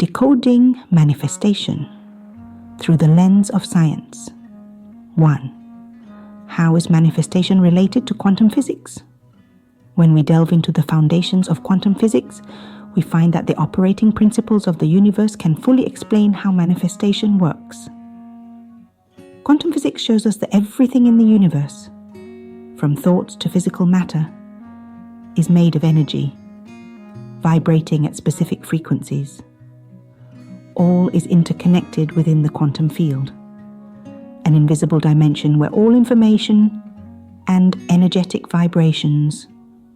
Decoding manifestation through the lens of science. 1. How is manifestation related to quantum physics? When we delve into the foundations of quantum physics, we find that the operating principles of the universe can fully explain how manifestation works. Quantum physics shows us that everything in the universe, from thoughts to physical matter, is made of energy, vibrating at specific frequencies. All is interconnected within the quantum field, an invisible dimension where all information and energetic vibrations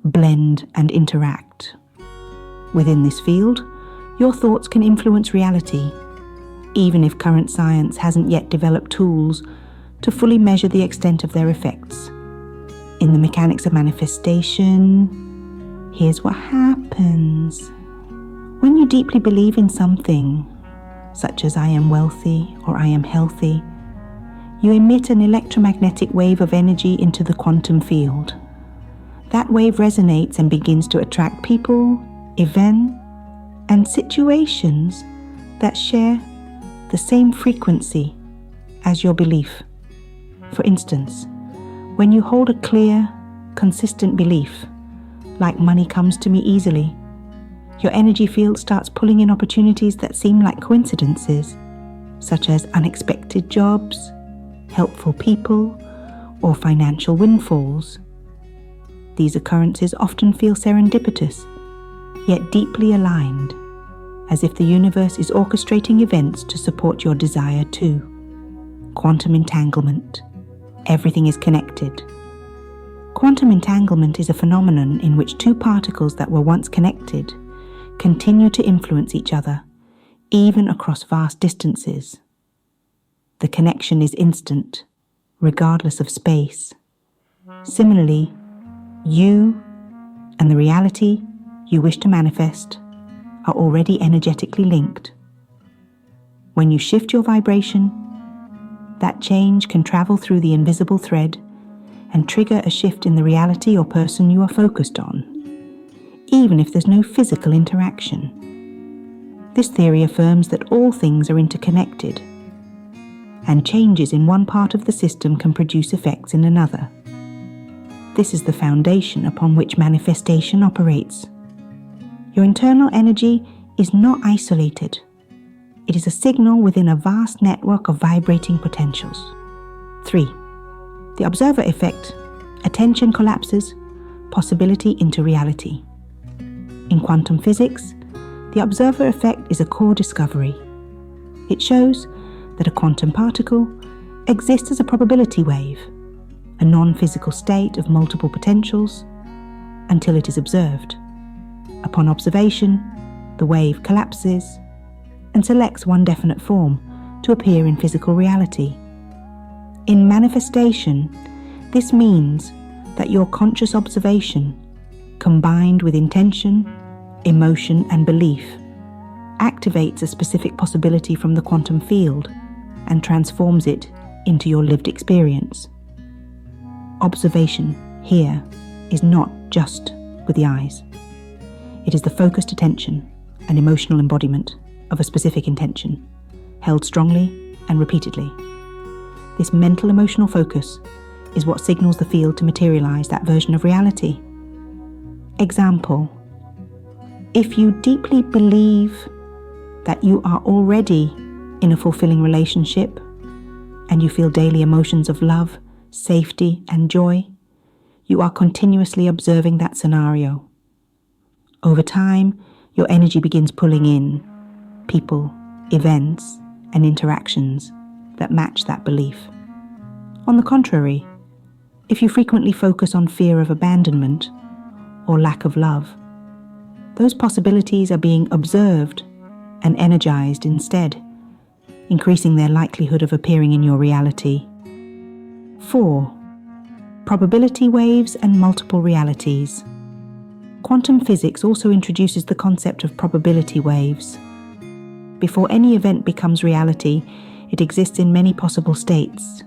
blend and interact. Within this field, your thoughts can influence reality, even if current science hasn't yet developed tools to fully measure the extent of their effects. In the mechanics of manifestation, here's what happens. When you deeply believe in something, such as I am wealthy or I am healthy, you emit an electromagnetic wave of energy into the quantum field. That wave resonates and begins to attract people, events, and situations that share the same frequency as your belief. For instance, when you hold a clear, consistent belief, like money comes to me easily, your energy field starts pulling in opportunities that seem like coincidences, such as unexpected jobs, helpful people, or financial windfalls. These occurrences often feel serendipitous, yet deeply aligned, as if the universe is orchestrating events to support your desire too. Quantum entanglement. Everything is connected. Quantum entanglement is a phenomenon in which two particles that were once connected continue to influence each other, even across vast distances. The connection is instant, regardless of space. Similarly, you and the reality you wish to manifest are already energetically linked. When you shift your vibration, that change can travel through the invisible thread and trigger a shift in the reality or person you are focused on, even if there's no physical interaction. This theory affirms that all things are interconnected, and changes in one part of the system can produce effects in another. This is the foundation upon which manifestation operates. Your internal energy is not isolated. It is a signal within a vast network of vibrating potentials. 3. The observer effect. Attention collapses, possibility into reality. In quantum physics, the observer effect is a core discovery. It shows that a quantum particle exists as a probability wave, a non-physical state of multiple potentials, until it is observed. Upon observation, the wave collapses and selects one definite form to appear in physical reality. In manifestation, this means that your conscious observation, combined with intention, emotion, and belief, activates a specific possibility from the quantum field and transforms it into your lived experience. Observation here is not just with the eyes. It is the focused attention and emotional embodiment of a specific intention, held strongly and repeatedly. This mental emotional focus is what signals the field to materialize that version of reality. Example: if you deeply believe that you are already in a fulfilling relationship and you feel daily emotions of love, safety, and joy, you are continuously observing that scenario. Over time, your energy begins pulling in people, events, and interactions that match that belief. On the contrary, if you frequently focus on fear of abandonment or lack of love, those possibilities are being observed and energized instead, increasing their likelihood of appearing in your reality. 4. Probability waves and multiple realities. Quantum physics also introduces the concept of probability waves. Before any event becomes reality, it exists in many possible states.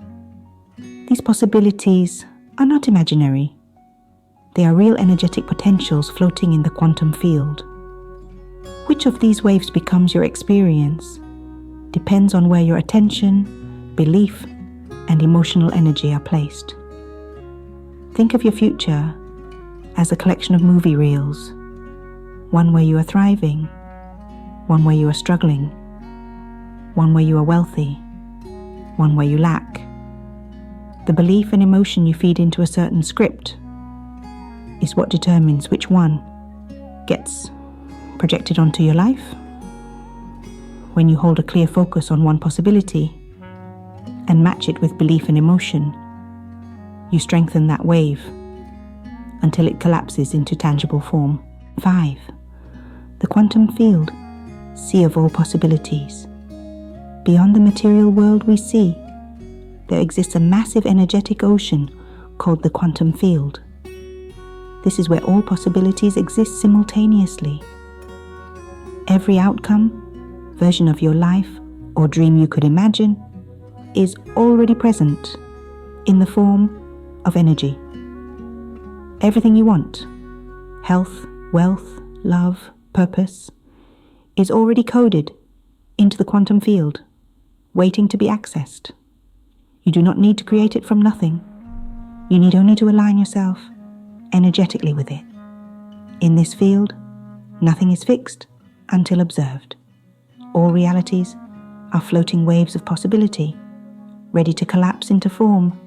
These possibilities are not imaginary. They are real energetic potentials floating in the quantum field. Which of these waves becomes your experience depends on where your attention, belief, and emotional energy are placed. Think of your future as a collection of movie reels, one where you are thriving, one where you are struggling, one where you are wealthy, one where you lack. The belief and emotion you feed into a certain script is what determines which one gets projected onto your life. When you hold a clear focus on one possibility and match it with belief and emotion, you strengthen that wave until it collapses into tangible form. 5. The quantum field, sea of all possibilities. Beyond the material world we see, there exists a massive energetic ocean called the quantum field. This is where all possibilities exist simultaneously. Every outcome, version of your life, or dream you could imagine is already present in the form of energy. Everything you want, health, wealth, love, purpose, is already coded into the quantum field, waiting to be accessed. You do not need to create it from nothing. You need only to align yourself energetically with it. In this field, nothing is fixed until observed. All realities are floating waves of possibility, ready to collapse into form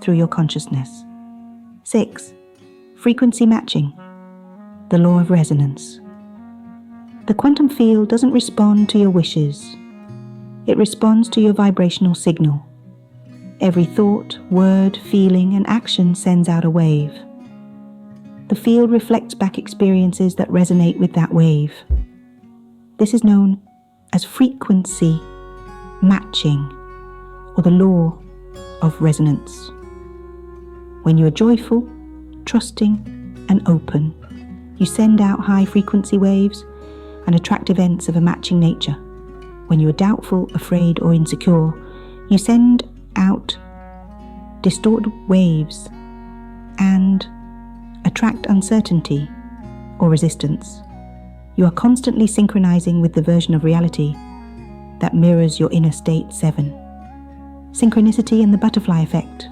through your consciousness. 6. Frequency matching, the law of resonance. The quantum field doesn't respond to your wishes. It responds to your vibrational signal. Every thought, word, feeling, and action sends out a wave. The field reflects back experiences that resonate with that wave. This is known as frequency matching, or the law of resonance. When you are joyful, trusting, and open, you send out high frequency waves and attract events of a matching nature. When you are doubtful, afraid, or insecure, you send out distorted waves and attract uncertainty or resistance. You are constantly synchronizing with the version of reality that mirrors your inner state 7. Synchronicity and the butterfly effect.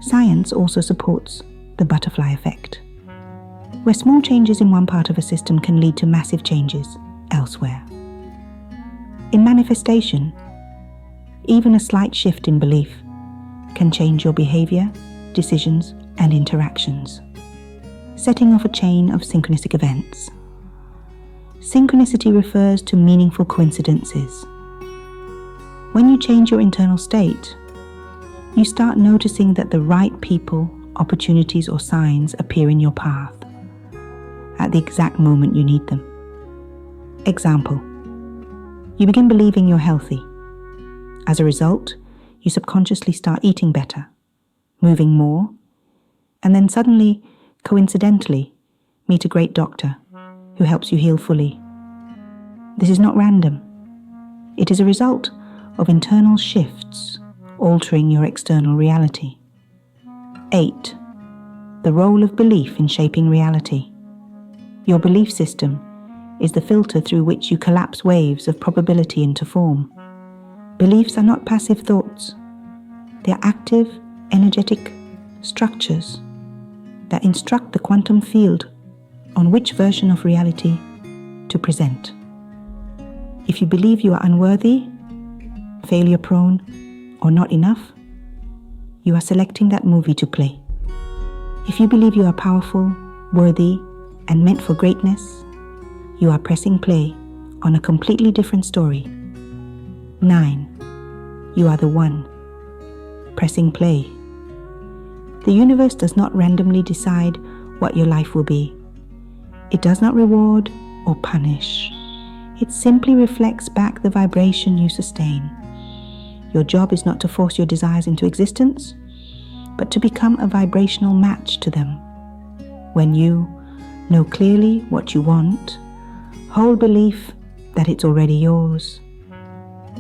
Science also supports the butterfly effect, where small changes in one part of a system can lead to massive changes elsewhere. In manifestation, even a slight shift in belief can change your behavior, decisions, and interactions, setting off a chain of synchronistic events. Synchronicity refers to meaningful coincidences. When you change your internal state, you start noticing that the right people, opportunities, or signs appear in your path at the exact moment you need them. Example: you begin believing you're healthy. As a result, you subconsciously start eating better, moving more, and then suddenly, coincidentally, meet a great doctor who helps you heal fully. This is not random. It is a result of internal shifts altering your external reality. 8. The role of belief in shaping reality. Your belief system is the filter through which you collapse waves of probability into form. Beliefs are not passive thoughts. They are active, energetic structures that instruct the quantum field on which version of reality to present. If you believe you are unworthy, failure-prone, or not enough, you are selecting that movie to play. If you believe you are powerful, worthy, and meant for greatness, you are pressing play on a completely different story. 9. You are the one. Pressing play. The universe does not randomly decide what your life will be. It does not reward or punish. It simply reflects back the vibration you sustain. Your job is not to force your desires into existence, but to become a vibrational match to them. When you know clearly what you want, hold belief that it's already yours.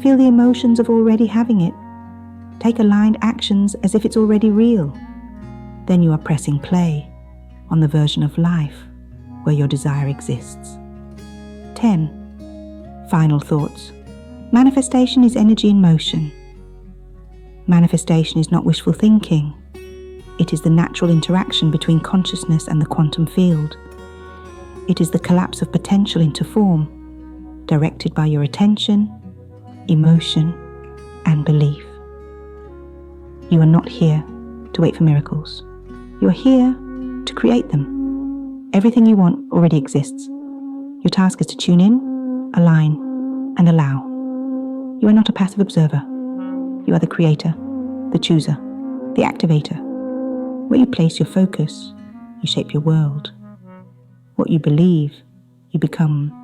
Feel the emotions of already having it. Take aligned actions as if it's already real. Then you are pressing play on the version of life where your desire exists. 10. Final thoughts. Manifestation is energy in motion. Manifestation is not wishful thinking. It is the natural interaction between consciousness and the quantum field. It is the collapse of potential into form, directed by your attention, emotion, and belief. You are not here to wait for miracles. You are here to create them. Everything you want already exists. Your task is to tune in, align, and allow. You are not a passive observer. You are the creator, the chooser, the activator. Where you place your focus, you shape your world. What you believe, you become.